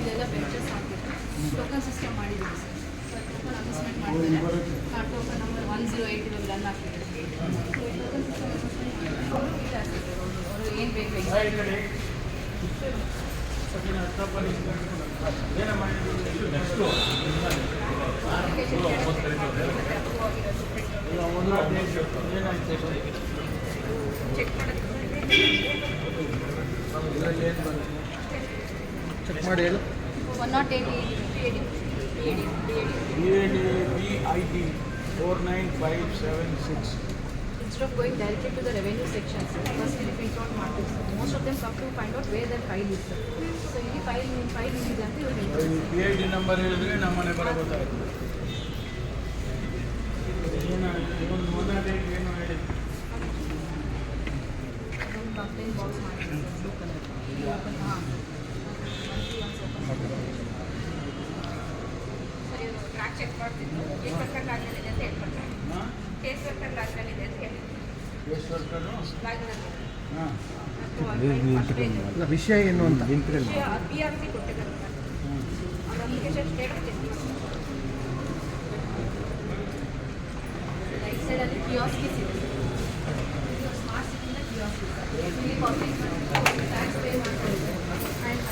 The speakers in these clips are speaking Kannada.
ಇದೆಲ್ಲ ಬೆಂಚಸ್ ಹಾಕಿದ್ರು ಟೋಕನ್ ಸಿಸ್ಟಮ್ ಮಾಡಿದ್ದೀವಿ ಸರ್ ಟೋಕನ್ ಅಸೆಸ್ಮೆಂಟ್ ಮಾಡಿದ್ದಾರೆ ಟೋಕನ್ ನಂಬರ್ 108 ಇವಾಗ ರನ್ ಆಗ್ತಿದೆ ಟೋಕನ್ ಸಿಸ್ಟಮ್ ಅವರು ಏನು ಬೇಕು ಚೆಕ್ ಮಾಡಿ ಹೇಳು 108 BID 49576. Instead of going directly to the revenue section, first we print out markets. Most of them come to find out where their file is. So ಇಲ್ಲಿ file ಇದೆ ಅಂತ ಇವರು ಹೇಳ್ತಾರೆ. BID ನಂಬರ್ ಹೇಳಿದ್ರೆ ನಮ್ಮನೆ ಬರಬೇಕಾಗುತ್ತೆ. ಒಂದು 108 ಏನು ಹೇಳಿ. ಒಂದು ಕಂಪ್ಲೇಂಟ್ ಬಾಕ್ಸ್ ಮಾಡಿದ್ದಾರೆ ಬ್ಲೂ ಕಲರ್. ಸರಿ ಅದು ಟ್ರ್ಯಾಕ್ ಚೆಕ್ ಮಾಡ್ತಿದ್ದು ಕೇಸ್ ವರ್ಕರ್ ಲಾಗ್ನಲ್ಲಿದೆ ಅಂತ ಹೇಳ್ಕೊಡ್ತಾರೆ. ಕೇಸ್ ವರ್ಕರ್ ಲಾಗ್ನಲ್ಲಿದೆ ಅಂತ ಹೇಳಿ. ಕೇಸ್ ವರ್ಕರ್ ಲಾಗ್ನಲ್ಲಿ. ಹಾಂ. ವಿಷಯ ಏನು ಅಂತ ವಿಷಯ PRC ಕೊಟ್ಟಿದ್ದಾರೆ ಸರ್. ಅದು ಅಪ್ಲಿಕೇಶನ್ ಸ್ಟೇಟಸ್ ಚೆಕ್ ಮಾಡಿ. ರೈಟ್ ಸೈಡಲ್ಲಿ ಕಿಯಾಸ್ಕಿಸ್ ಇದೆ. ಸ್ಮಾರ್ಟ್ ಸಿಟಿಯಿಂದ ಕಿಯಾಸ್ಕಿಸ್ ಇಲ್ಲಿ ಪಬ್ಲಿಕ್ ಟ್ಯಾಕ್ಸ್ ಪೇ ಮಾಡ್ತಾರೆ ಆ್ಯಂಡ್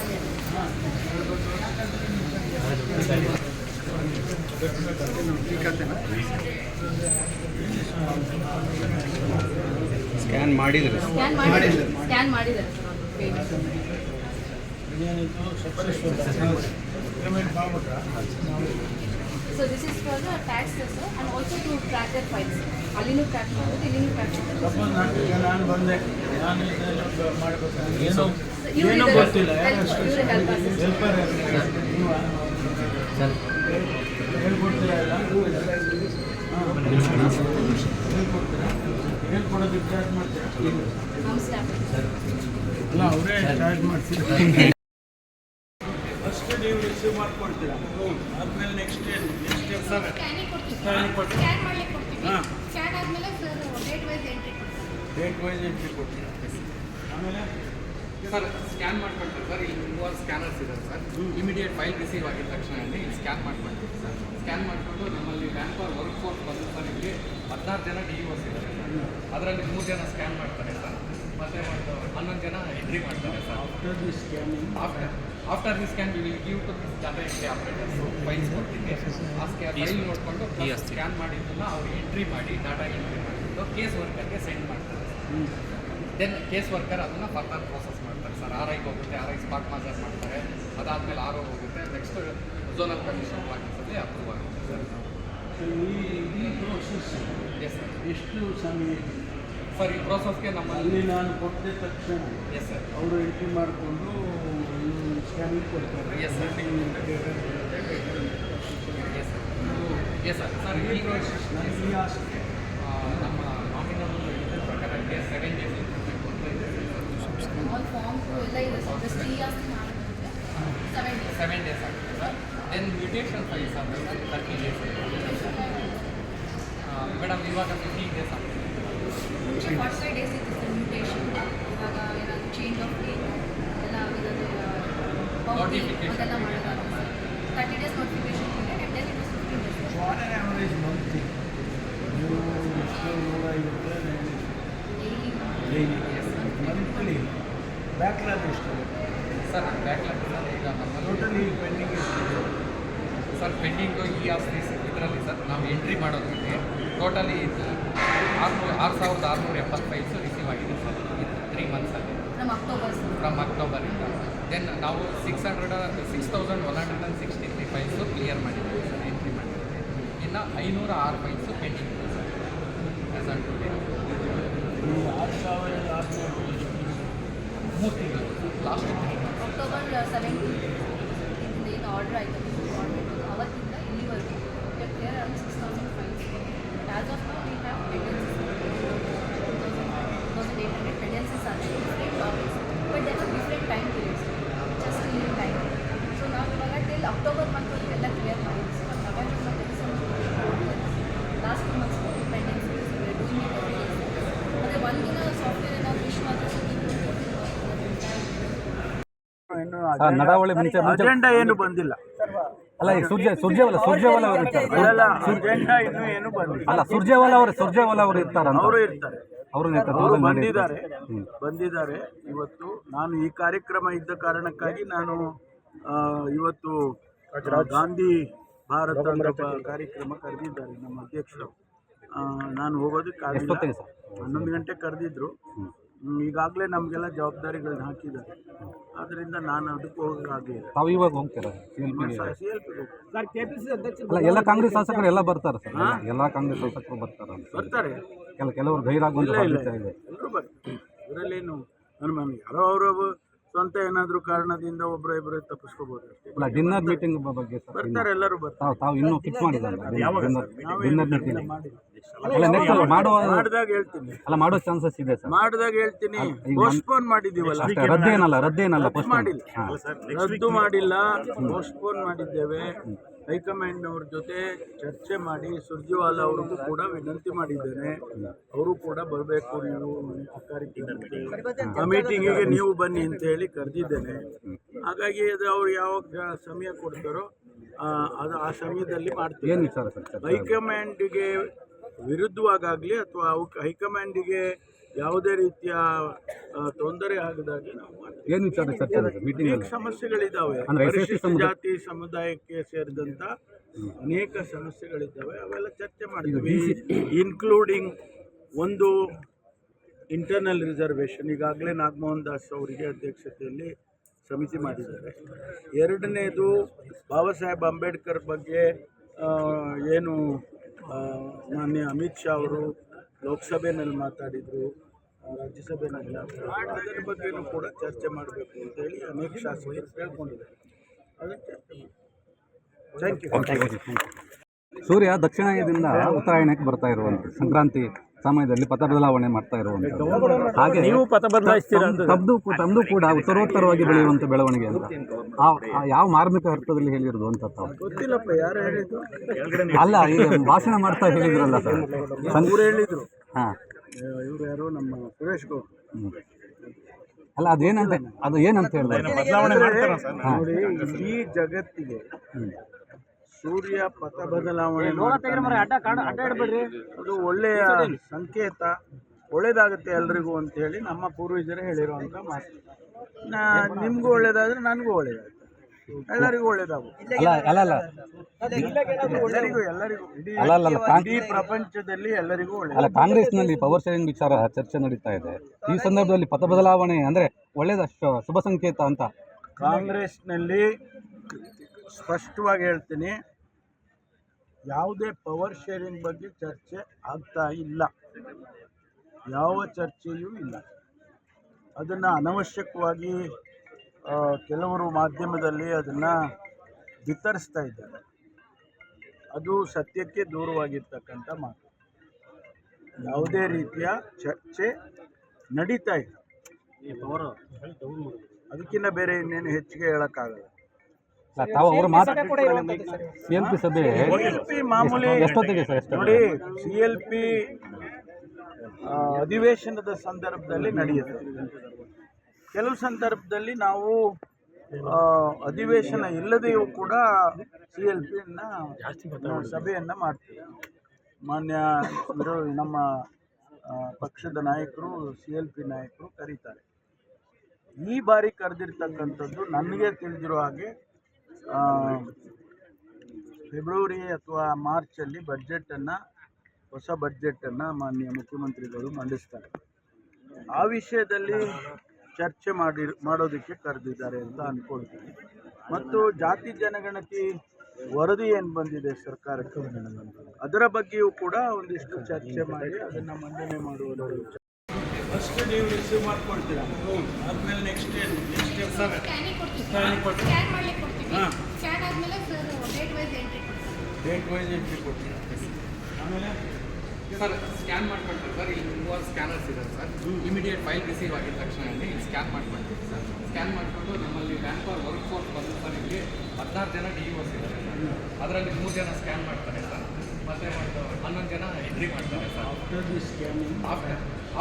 ಸ್ಕ್ಯಾನ್ ಮಾಡಿದರೆ ಸ್ಕ್ಯಾನ್ ಮಾಡಿದ್ದಾರೆ ಸರ್ ಒಂದು ಪೇಜ್. ಪೇಮೆಂಟ್ ಮಾಡ್ಬಿಟ್ರಾ? So this is for the tax sir and also to track their files. ಅಲ್ಲಿನೂ ಟ್ರ್ಯಾಕ್ ಮಾಡೋದು ಇಲ್ಲಿನೂ ಟ್ರ್ಯಾಕ್ ಮಾಡೋದು. ಸಪೋಸ್ ನಾನು ಬಂದೆ ನಾನು ಮಾಡಬೇಕು ಏನು ಗೊತ್ತಿಲ್ಲ ಹೆಲ್ಪರ್ ಹೇಳ್ಕೊಡ್ತೀರಾ ಇಲ್ಲ ಹೇಳ್ಕೊಡೋದಕ್ಕೆ ಚಾರ್ಜ್ ಮಾಡ್ತೀರಾ? ನಮ್ಮ ಸ್ಟಾಫ್ ಇಲ್ಲ ಅವರೇ ಚಾರ್ಜ್ ಮಾಡ್ತೀರಾ? ಫಸ್ಟ್ ನೀವು ರಿಸೀವ್ ಮಾಡ್ಕೊಡ್ತೀರಾ ಆದ್ಮೇಲೆ ನೆಕ್ಸ್ಟ್ ಸ್ಕ್ಯಾನ್ ಮಾಡ್ಲಿಕ್ಕೆ ಕೊಡ್ತೀವಿ. ಹಾಂ ಸ್ಕ್ಯಾನ್ ಆದಮೇಲೆ ಸರ್ ಡೇಟ್ ವೈಸ್ ಎಂಟ್ರಿ ಕೊಡ್ತೀರಾ ಆಮೇಲೆ ಸರ್ ಸ್ಕ್ಯಾನ್ ಮಾಡ್ಕೊಳ್ತೀವಿ ಸರ್. ಇಲ್ಲಿ ಮೂವರು ಸ್ಕ್ಯಾನರ್ಸ್ ಇದ್ದಾರೆ ಸರ್. ಇಮಿಡಿಯೇಟ್ ಫೈಲ್ ರಿಸೀವ್ ಆಗಿದ ತಕ್ಷಣ ಇಲ್ಲಿ ಸ್ಕ್ಯಾನ್ ಮಾಡ್ಕೊಳ್ತೀವಿ ಸರ್. ಸ್ಕ್ಯಾನ್ ಮಾಡಿಕೊಂಡು ನಮ್ಮಲ್ಲಿ ಮ್ಯಾನ್ ಪವರ್ ವರ್ಕ್ ಫೋರ್ಸ್ ಬಂದು ಸರ್ ಇಲ್ಲಿ 16 ಜನ DOs ಇದ್ದಾರೆ ಸರ್. ಅದರಲ್ಲಿ 3 ಜನ ಸ್ಕ್ಯಾನ್ ಮಾಡ್ತಾರೆ ಸರ್. ಮತ್ತು ಒಂದು 11 ಜನ ಎಂಟ್ರಿ ಮಾಡ್ತಾರೆ sir. After the scan we will give to data entry operators files ಕೊಡ್ತೀವಿ. ಆ ಫೈಲ್ ನೋಡಿಕೊಂಡು ಸ್ಕ್ಯಾನ್ ಮಾಡಿದ್ದನ್ನು ಅವ್ರು ಎಂಟ್ರಿ ಮಾಡಿ ಡಾಟಾ ಎಂಟ್ರಿ ಮಾಡಿಬಿಟ್ಟು ಕೇಸ್ ವರ್ಕರ್ಗೆ ಸೆಂಡ್ ಮಾಡ್ತಾರೆ. ದೆನ್ ಕೇಸ್ ವರ್ಕರ್ ಅದನ್ನು ಫರ್ದರ್ ಪ್ರೋಸೆಸ್ ಮಾಡ್ತಾರೆ ಸರ್. RIಗೆ ಹೋಗುತ್ತೆ, RI ಸ್ಪಾಟ್ ಮಾಸ್ಟರ್ ಮಾಡ್ತಾರೆ. ಅದಾದಮೇಲೆ RO ಹೋಗುತ್ತೆ. ನೆಕ್ಸ್ಟ್ ಝೋನಲ್ ಕಮಿಷನ್ ಆಫೀಸಲ್ಲಿ ಅಪ್ರೂವ್ ಆಗುತ್ತೆ ಸರ್. ಈ ಪ್ರೋಸೆಸ್ ಎಸ್ ಸರ್. ಎಷ್ಟು ಸಮಯ ಸರ್ ಈ ಪ್ರೋಸೆಸ್ಗೆ ನಮ್ಮಲ್ಲಿ ಅಲ್ಲಿ ನಾನು ಕೊಟ್ಟಿದ ತಕ್ಷಣ ಎಸ್ ಸರ್ ಅವರು ಎಂಟ್ರಿ ಮಾಡಿಕೊಂಡು ಸ್ಕ್ಯಾನಿಂಗ್ ಕೊಡ್ತಾರೆ. Yes sir. Yes sir. Yes sir. Sir ಈ ಪ್ರೋಸೆಸ್ ಈ ಆಸ್ತಿ ನಮ್ಮ ನಾಮಿನಲ್ ಇದರ ಪ್ರಕಾರ 7 ಡೇಸ್ ಆಲ್ ಫಾರ್ಮ್ ಎಲ್ಲ ಇದೆ ಸರ್. ಜಸ್ಟ್ ಈ ಆಸ್ತಿ ಮಾಡಿದ್ರೆ 7 ಡೇಸ್ ಆಗುತ್ತೆ ಸರ್. ದೆನ್ ಮ್ಯೂಟೇಷನ್ ಫೈಲ್ಸ್ ಆದರೆ ಸರ್ 30 ಡೇಸ್ ಮೇಡಮ್ ಇವಾಗ 15 ಡೇಸ್ ಆಗುತ್ತೆ. 45 ಡೇಸ್ ಇತ್ತು ಸರ್ ಮ್ಯೂಟೇಷನ್. ಇವಾಗ ಏನಾದರೂ ಚೇಂಜ್ ಆಫ್ ಡೇಟ್ ಎಲ್ಲ ಆಗಿರೋದು Notification. ಅದೆಲ್ಲ ಮಾಡೋದಾಗುತ್ತೆ ಸರ್. 30 ಡೇಸ್ ನೋಟಿಫಿಕೇಶನ್ ಇದೆ and then it was 15 days. On on average monthly ನೀವು ಎಷ್ಟು 150 ಡೈಲಿ ಮಂತ್ಲಿ ಬ್ಯಾಕ್ಲಾಗ್ ಎಷ್ಟು ಸರ್ ಬ್ಯಾಕ್ಲಾಗ್ ಸರ್ ಈಗ ನಮ್ಮಲ್ಲಿ ಟೋಟಲಿ ಪೆಂಡಿಂಗ್ ಎಷ್ಟಿದೆ ಸರ್ ಪೆಂಡಿಂಗು ಈ ಆಸ್ತಿ ಇದರಲ್ಲಿ ಸರ್ ನಾವು ಎಂಟ್ರಿ ಮಾಡೋದಕ್ಕೆ ಟೋಟಲಿ 6,670 ಫೈಲ್ಸು ರಿಸೀವ್ ಆಗಿದೆ ಸರ್ 3 ಮಂತ್ಸಲ್ಲಿ ನಮ್ಮ ಅಕ್ಟೋಬರ್ ಸರ್. ಫ್ರಮ್ ಅಕ್ಟೋಬರಿಂದ. ದೆನ್ ನಾವು 6,163 ಫೈಲ್ಸು ಕ್ಲಿಯರ್ ಮಾಡಿದ್ದೀವಿ ಸರ್, ಎಂಟ್ರಿ ಮಾಡಿದ್ದೀವಿ. ಇನ್ನು 506 ಫೈಲ್ಸು ಪೆಂಡಿಂಗ್ ಇದೆ ಸರ್ ಆ್ಯಸ್ ಆನ್ ಟುಡೇ. ಈ 6,600 3 ತಿಂಗಳು ಲಾಸ್ಟ್ 3 ಮಂತ್ಸ್. ಅಕ್ಟೋಬರ್ 17 ಏನು ಆರ್ಡರ್ ಆಯಿತು ಅವತ್ತಿಂದ ಇಲ್ಲಿವರೆಗೂ clear around 6,000 files. As of now we have pendencies 2,800 pendencies are different topics but they have different time periods just in time. So ನಾವು ಇವಾಗ ಟಿಲ್ ಅಕ್ಟೋಬರ್ ಮಂತ್ವರೆಗೂ ಎಲ್ಲ ಕ್ಲಿಯರ್ ಮಾಡಿದ್ವಿ ಸರ್. ನವೆಂಬರ್ ಮತ್ತು December last 2 months pendencies doing it every day. ಮತ್ತು ಒಂದಿನ ಸಾಫ್ಟ್ವೇರ್ ನಾವು ವಿಶ್ ಮಾಡಿದ್ರೆ ಇನ್ನು ನಡಾವಳಿ ಮುಂಚೆ ಅಜೆಂಡಾ ಏನು ಬಂದಿಲ್ಲ. ಅಲ್ಲ ಈಗ ಸುರ್ಜೇವಾಲ ಅವರು ಇರ್ತಾರೆ. ಅಲ್ಲ, ಅಜೆಂಡಾ ಇನ್ನೂ ಏನು ಬಂದಿಲ್ಲ. ಅಲ್ಲ ಸುರ್ಜೇವಾಲ ಅವರು ಇರ್ತಾರಂತ. ಅವರು ಇರ್ತಾರೆ, ಅವರು ಅವರು ಬಂದಿದ್ದಾರೆ. ಇವತ್ತು ನಾನು ಈ ಕಾರ್ಯಕ್ರಮ ಇದ್ದ ಕಾರಣಕ್ಕಾಗಿ ನಾನು ಇವತ್ತು ಗಾಂಧಿ ಭಾರತ ಕಾರ್ಯಕ್ರಮ ಕರೆದಿದ್ದಾರೆ ನಮ್ಮ ಅಧ್ಯಕ್ಷರು. ನಾನು ಹೋಗೋದಕ್ಕಾಗಿಲ್ಲ. 11 ಗಂಟೆ ಕರೆದಿದ್ರು. ಈಗಾಗಲೇ ನಮಗೆಲ್ಲ ಜವಾಬ್ದಾರಿಗಳನ್ನ ಹಾಕಿದ್ದಾರೆ. ಆದ್ದರಿಂದ ನಾನು ಅದಕ್ಕೆ ಹೋಗೋಕ್ಕಾಗಲಿಲ್ಲ. ತಾವು ಇವಾಗ ಹೋಗ್ತೀರಾ ಅಲ್ಲ, ಎಲ್ಲ ಕಾಂಗ್ರೆಸ್ ಶಾಸಕರು ಎಲ್ಲ ಬರ್ತಾರೆ ಸರ್. ಎಲ್ಲ ಕಾಂಗ್ರೆಸ್ ಶಾಸಕರು ಬರ್ತಾರೆ. ಕೆಲವರು ಗೈರಾಗುವಂತ ಸಾಧ್ಯತೆ ಇದೆ. ಎಲ್ಲರೂ ಬರ್ತಾರೆ, ಇದರಲ್ಲೇನು ಅನುಮಾನ. ಯಾರೋ ಅವರು ಸ್ವಂತ ಏನಾದರೂ ಕಾರಣದಿಂದ ಒಬ್ಬರು ಇಬ್ಬರು ತಪ್ಪಿಸ್ಕೋಬಹುದು ಅಷ್ಟೇ. ಅಲ್ಲ, ಡಿನ್ನರ್ ಮೀಟಿಂಗ್ ಬಗ್ಗೆ ಬರ್ತಾರೆ, ಎಲ್ಲರೂ ಬರ್ತಾರೆ. ತಾವು ಇನ್ನೂ ಫಿಕ್ಸ್ ಮಾಡಿದ್ದಾರೆ ಡಿನ್ನರ್ ಮೀಟಿಂಗ್? ಮಾಡಿದಾಗ ಹೇಳ್ತೀನಿ. ಅಲ್ಲ, ಮಾಡೋ ಚಾನ್ಸಸ್ ಇದೆ ಸರ್. ಮಾಡಿದಾಗ ಹೇಳ್ತೀನಿ. ಪೋಸ್ಟ್ಪೋನ್ ಮಾಡಿದ್ದೀವಲ್ಲ, ರದ್ದೇ ಏನಲ್ಲ ಮಾಡಿಲ್ಲ, ರದ್ದು ಮಾಡಿಲ್ಲ, ಪೋಸ್ಟ್ಪೋನ್ ಮಾಡಿದ್ದೇವೆ. ಹೈಕಮಾಂಡ್ನವ್ರ ಜೊತೆ ಚರ್ಚೆ ಮಾಡಿ ಸುರ್ಜೇವಾಲಾ ಅವ್ರಿಗೂ ಕೂಡ ವಿನಂತಿ ಮಾಡಿದ್ದೇನೆ. ಅವರು ಕೂಡ ಬರಬೇಕು, ನೀವು ಆ ಮೀಟಿಂಗಿಗೆ ನೀವು ಬನ್ನಿ ಅಂತ ಹೇಳಿ ಕರೆದಿದ್ದೇನೆ. ಹಾಗಾಗಿ ಅದು ಅವ್ರು ಯಾವಾಗ ಸಮಯ ಕೊಡ್ತಾರೋ ಅದು ಆ ಸಮಯದಲ್ಲಿ ಮಾಡ್ತೀವಿ. ಹೈಕಮಾಂಡಿಗೆ ವಿರುದ್ಧವಾಗಲಿ ಅಥವಾ ಹೈಕಮಾಂಡಿಗೆ ಯಾವುದೇ ರೀತಿಯ ತೊಂದರೆ ಆಗದಾಗಿ ನಾವು ಮಾಡ್ತೀವಿ. ಅನೇಕ ಸಮಸ್ಯೆಗಳಿದ್ದಾವೆ. ಪರಿಶಿಷ್ಟ ಜಾತಿ ಸಮುದಾಯಕ್ಕೆ ಸೇರಿದಂಥ ಅನೇಕ ಸಮಸ್ಯೆಗಳಿದ್ದಾವೆ. ಅವೆಲ್ಲ ಚರ್ಚೆ ಮಾಡ್ತೀವಿ. ಇನ್ಕ್ಲೂಡಿಂಗ್ ಒಂದು ಇಂಟರ್ನಲ್ ರಿಸರ್ವೇಷನ್ ಈಗಾಗಲೇ ನಾಗಮೋಹನ್ ದಾಸ್ ಅವರಿಗೆ ಅಧ್ಯಕ್ಷತೆಯಲ್ಲಿ ಸಮಿತಿ ಮಾಡಿದ್ದಾರೆ. ಎರಡನೇದು ಬಾಬಾ ಸಾಹೇಬ್ ಅಂಬೇಡ್ಕರ್ ಬಗ್ಗೆ ಏನು ಮಾನ್ಯ ಅಮಿತ್ ಶಾ ಅವರು ಲೋಕಸಭೆಯಲ್ಲಿ ಮಾತಾಡಿದರು, ರಾಜ್ಯಸಭೆಯಲ್ಲಿ ಅದರ ಬಗ್ಗೆಯೂ ಕೂಡ ಚರ್ಚೆ ಮಾಡಬೇಕು ಅಂತೇಳಿ ಅನೇಕ ಶಾಸಕರು ಕೇಳ್ಕೊಂಡಿದ್ದಾರೆ. ಅದಕ್ಕೆ ಥ್ಯಾಂಕ್ ಯು. ಸೂರ್ಯ ದಕ್ಷಿಣದಿಂದ ಉತ್ತರಾಯಣಕ್ಕೆ ಬರ್ತಾ ಇರುವಂಥ ಸಂಕ್ರಾಂತಿ ಸಮಯದಲ್ಲಿ ಪಥ ಬದಲಾವಣೆ ಮಾಡ್ತಾ ಇರುವಂಥದ್ದು. ಹಾಗೆ ನೀವು ಪಥ ಬದಲಾಯಿಸ್ತೀರಾ? ತಮ್ಮದು ಕೂಡ ಉತ್ತರೋತ್ತರವಾಗಿ ಬೆಳೆಯುವಂಥ ಬೆಳವಣಿಗೆ ಅಂತ ಯಾವ ಮಾರ್ಮಿಕ ಅರ್ಥದಲ್ಲಿ ಹೇಳಿರೋದು ಅಂತ ತಾವು? ಗೊತ್ತಿಲ್ಲಪ್ಪ, ಯಾರು ಹೇಳಿದ್ರು? ಅಲ್ಲ, ಈಗ ಭಾಷಣ ಮಾಡ್ತಾ ಹೇಳಿದ್ರಲ್ಲ ಸರ್, ಇವ್ರು ಹೇಳಿದ್ರು. ಹಾಂ, ಇವರು ಯಾರು ನಮ್ಮ ಸುರೇಶ್ ಗೌಡ. ಅಲ್ಲ, ಅದು ಏನಂತ ಹೇಳಿದ್ರೆ ನೋಡಿ, ಈ ಜಗತ್ತಿಗೆ ಸೂರ್ಯ ಪಥ ಬದಲಾವಣೆ ಅದು ಒಳ್ಳೆಯ ಸಂಕೇತ, ಒಳ್ಳೇದಾಗುತ್ತೆ ಎಲ್ರಿಗೂ ಅಂತ ಹೇಳಿ ನಮ್ಮ ಪೂರ್ವಜರು ಹೇಳಿರುವಂಥ ಮಾತು. ನಿಮಗೂ ಒಳ್ಳೇದಾದ್ರೆ ನನಗೂ ಒಳ್ಳೇದಾಗುತ್ತೆ, ಎಲ್ಲರಿಗೂ ಒಳ್ಳೇದಾಗುತ್ತೆ. ಇಡೀ ಪ್ರಪಂಚದಲ್ಲಿ ಎಲ್ಲರಿಗೂ ಒಳ್ಳೆಯದು. ಕಾಂಗ್ರೆಸ್ನಲ್ಲಿ ಪವರ್ ಶೇರಿಂಗ್ ವಿಚಾರ ಚರ್ಚೆ ನಡೀತಾ ಇದೆ. ಈ ಸಂದರ್ಭದಲ್ಲಿ ಪಥ ಬದಲಾವಣೆ ಅಂದ್ರೆ ಒಳ್ಳೇದ ಶುಭ ಸಂಕೇತ ಅಂತ ಕಾಂಗ್ರೆಸ್ನಲ್ಲಿ ಸ್ಪಷ್ಟವಾಗಿ ಹೇಳ್ತೀನಿ, ಯಾವುದೇ ಪವರ್ ಶೇರಿಂಗ್ ಬಗ್ಗೆ ಚರ್ಚೆ ಆಗ್ತಾ ಇಲ್ಲ. ಯಾವ ಚರ್ಚೆಯೂ ಇಲ್ಲ. ಅದನ್ನು ಅನವಶ್ಯಕವಾಗಿ ಕೆಲವರು ಮಾಧ್ಯಮದಲ್ಲಿ ಅದನ್ನು ಬಿತ್ತರಿಸ್ತಾ ಇದ್ದಾರೆ. ಅದು ಸತ್ಯಕ್ಕೆ ದೂರವಾಗಿರ್ತಕ್ಕಂಥ ಮಾತು. ಯಾವುದೇ ರೀತಿಯ ಚರ್ಚೆ ನಡೀತಾ ಇಲ್ಲ. ಅದಕ್ಕಿಂತ ಬೇರೆ ಇನ್ನೇನು ಹೆಚ್ಚಿಗೆ ಹೇಳೋಕ್ಕಾಗಲ್ಲ. ಮಾಮೂಲಿ ನೋಡಿ, CLP ಅಧಿವೇಶನದ ಸಂದರ್ಭದಲ್ಲಿ ನಡೆಯುತ್ತೆ. ಕೆಲವು ಸಂದರ್ಭದಲ್ಲಿ ನಾವು ಅಧಿವೇಶನ ಇಲ್ಲದೆಯೂ ಕೂಡ CLPನ ಸಭೆಯನ್ನು ಮಾಡ್ತೀವಿ. ಮಾನ್ಯ ನಮ್ಮ ಪಕ್ಷದ ನಾಯಕರು CLP ನಾಯಕರು ಕರೀತಾರೆ. ಈ ಬಾರಿ ಕರೆದಿರ್ತಕ್ಕಂಥದ್ದು ನನಗೆ ತಿಳಿದಿರೋ ಹಾಗೆ ಫೆಬ್ರವರಿ ಅಥವಾ ಮಾರ್ಚಲ್ಲಿ ಹೊಸ ಬಡ್ಜೆಟನ್ನು ಮಾನ್ಯ ಮುಖ್ಯಮಂತ್ರಿಗಳು ಮಂಡಿಸ್ತಾರೆ. ಆ ವಿಷಯದಲ್ಲಿ ಚರ್ಚೆ ಮಾಡೋದಕ್ಕೆ ಕರೆದಿದ್ದಾರೆ ಅಂತ ಅಂದ್ಕೊಳ್ತೀನಿ. ಮತ್ತು ಜಾತಿ ಜನಗಣತಿ ವರದಿ ಏನು ಬಂದಿದೆ ಸರ್ಕಾರಕ್ಕೆ, ಅದರ ಬಗ್ಗೆಯೂ ಕೂಡ ಒಂದಿಷ್ಟು ಚರ್ಚೆ ಮಾಡಿ ಅದನ್ನು ಮಂಡನೆ ಮಾಡುವುದು. ಫಸ್ಟ್ ನೀವು ರಿಸೀವ್ ಮಾಡ್ಕೊಳ್ತೀರಾ, ಆದಮೇಲೆ ನೆಕ್ಸ್ಟ್ ಡೇಟ್ ವೈಸ್ ಎಂಟ್ರಿ ಕೊಡ್ತೀರಾ. ಆಮೇಲೆ ಸರ್ ಸ್ಕ್ಯಾನ್ ಮಾಡ್ಕೊಳ್ತೀವಿ ಸರ್. ಇಲ್ಲಿ 3 ಸ್ಕ್ಯಾನರ್ಸ್ ಇದೆ ಸರ್. ಇಮಿಡಿಯೇಟ್ ಫೈಲ್ ರಿಸೀವ್ ಆಗಿದ ತಕ್ಷಣ ಇಲ್ಲಿ ಸ್ಕ್ಯಾನ್ ಮಾಡ್ಕೊಳ್ತೀವಿ ಸರ್. ಸ್ಕ್ಯಾನ್ ಮಾಡಿಕೊಂಡು ನಮ್ಮಲ್ಲಿ ಬ್ಯಾಂಕ್ ವರ್ಕ್ ಫೋರ್ಸ್ ಬಂದು ಸರ್ ಇಲ್ಲಿ 16 ಜನ DEOs ಇದ್ದಾರೆ ಸರ್. ಅದರಲ್ಲಿ 3 ಜನ ಸ್ಕ್ಯಾನ್ ಮಾಡ್ತಾರೆ ಸರ್, ಮತ್ತು 11 ಜನ ಎಂಟ್ರಿ ಮಾಡ್ತಾರೆ sir. After the scanning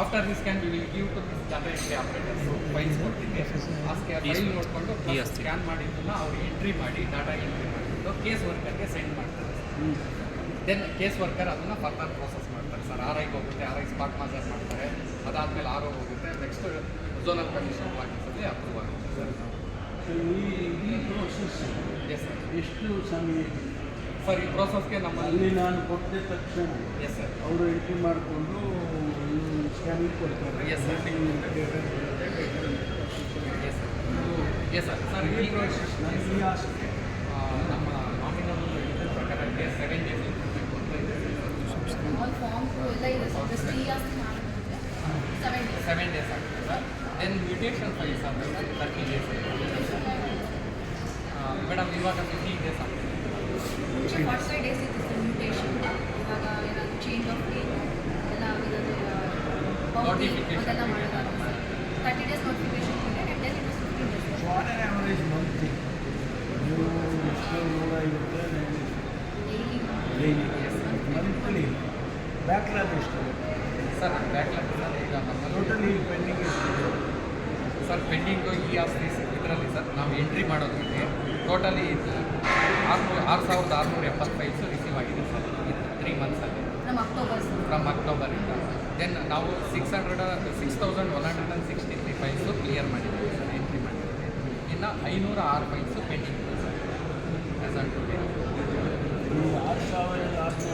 after this can we will give to this data entry operators files ಕೊಡ್ತೀವಿ ಆ ಫೈಲ್ ನೋಡಿಕೊಂಡು ಸ್ಕ್ಯಾನ್ ಮಾಡಿದ್ದನ್ನು ಅವ್ರು ಎಂಟ್ರಿ ಮಾಡಿ ಡಾಟಾ ಎಂಟ್ರಿ ಮಾಡಿಬಿಟ್ಟು ಕೇಸ್ ವರ್ಕರ್ಗೆ ಸೆಂಡ್ ಮಾಡ್ತಾರೆ. ದೆನ್ ಕೇಸ್ ವರ್ಕರ್ ಅದನ್ನು ಫರ್ದರ್ ಪ್ರೋಸೆಸ್ ಮಾಡ್ತಾರೆ ಸರ್. ಆರ್ ಐಗೆ ಹೋಗುತ್ತೆ, ಆರ್ ಐ ಸ್ಪಾಟ್ ಮಾಜರ್ ಮಾಡ್ತಾರೆ, ಅದಾದಮೇಲೆ ಆರ್ ಓ ಹೋಗುತ್ತೆ, ನೆಕ್ಸ್ಟ್ ಝೋನಲ್ ಕಮಿಷನ್ ಪ್ಲಾಕಿಸಲ್ಲಿ ಅಪ್ರೂವ್ ಆಗುತ್ತೆ ಸರ್. ಈ ಪ್ರೋಸೆಸ್ ಎಸ್ ಸರ್. ಎಷ್ಟು ಸಮಯ ಸರ್ ಈ ಪ್ರೋಸೆಸ್ಗೆ ನಮ್ಮಲ್ಲಿ ಅಲ್ಲಿ ನಾನು ಕೊಟ್ಟ ತಕ್ಷಣ ಎಸ್ ಸರ್. ಅವರು ಎಂಟ್ರಿ ಮಾಡಿಕೊಂಡು ಸ್ಕ್ಯಾನಿಂಗ್ ಕೊಡ್ತಾರೆ. Yes, sir. Yes sir. Yes sir. Sir ಈ ಪ್ರೋಸೆಸ್ ಈ ಆಸ್ತಿ ನಮ್ಮ ನಾಮಿನಲ್ ಹೇಳಿದ ಪ್ರಕಾರ 7 days ಇರಬೇಕು ಅಂತ ಇದೆ. ಆಲ್ ಫಾರ್ಮ್ಸ್ ಎಲ್ಲ ಇದೆ ಸರ್. ಜಸ್ಟ್ ಈ ಆಸ್ತಿ ಮಾಡಿದ್ರೆ 7 days. 7 days ಆಗುತ್ತೆ ಸರ್. ದೆನ್ ಮ್ಯೂಟೇಷನ್ ಫೈಲ್ಸ್ ಆದರೆ 30 days ಮೇಡಮ್ ಇವಾಗ 15 days ಆಗುತ್ತೆ. ಮುಂಚೆ 45 days ಇತ್ತು ಸರ್ ಮ್ಯೂಟೇಷನ್. ಇವಾಗ ಏನಾದರೂ ಚೇಂಜ್ ಆಫ್ ನೇಮ್ ಎಲ್ಲ ಆಗಿರೋದು Notification. ಅದೆಲ್ಲ ಮಾಡೋದು ಸರ್. 30 days ನೋಟಿಫಿಕೇಶನ್ ಇದೆ and then it was 15 days. For on average monthly ನೀವು ಎಷ್ಟು 150 ಡೈಲಿ ಮಂತ್ಲಿ ಬ್ಯಾಕ್ಲಾಗ್ ಎಷ್ಟು ಸರ್ ಬ್ಯಾಕ್ಲಾಗ್ ಈಗ ನಮ್ಮಲ್ಲಿ ಟೋಟಲಿ ಪೆಂಡಿಂಗ್ ಎಷ್ಟಿದೆ? ಸರ್ ಪೆಂಡಿಂಗು ಈ ಆಸ್ತಿ ಇದರಲ್ಲಿ ಸರ್ ನಾವು ಎಂಟ್ರಿ ಮಾಡೋದಕ್ಕೆ ಟೋಟಲಿ 6,670 ಫೈಲ್ಸು ರಿಸೀವ್ ಆಗಿದೆ ಸರ್ 3 ಮಂತ್ಸಲ್ಲಿ ನಮ್ಮ ಅಕ್ಟೋಬರ್ ಸರ್. ಫ್ರಮ್ ಅಕ್ಟೋಬರಿಂದ. ದೆನ್ ನಾವು 6,163 ಫೈಲ್ಸು ಕ್ಲಿಯರ್ ಮಾಡಿದ್ದೀವಿ ಸರ್, ಎಂಟ್ರಿ ಮಾಡಿದ್ದೀವಿ. ಇನ್ನು 506 ಫೈಲ್ಸು ಪೆಂಡಿಂಗ್ ಇದೆ ಸರ್ ಪ್ರೆಸೆಂಟ್ ಈ 6,600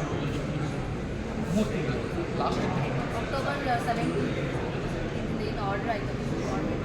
3 ತಿಂಗಳು ಲಾಸ್ಟ್ 3 ಮಂತ್ಸ್. ಅಕ್ಟೋಬರ್ 17 ಏನು ಆರ್ಡರ್ ಆಯಿತು ಆರ್ಡರ್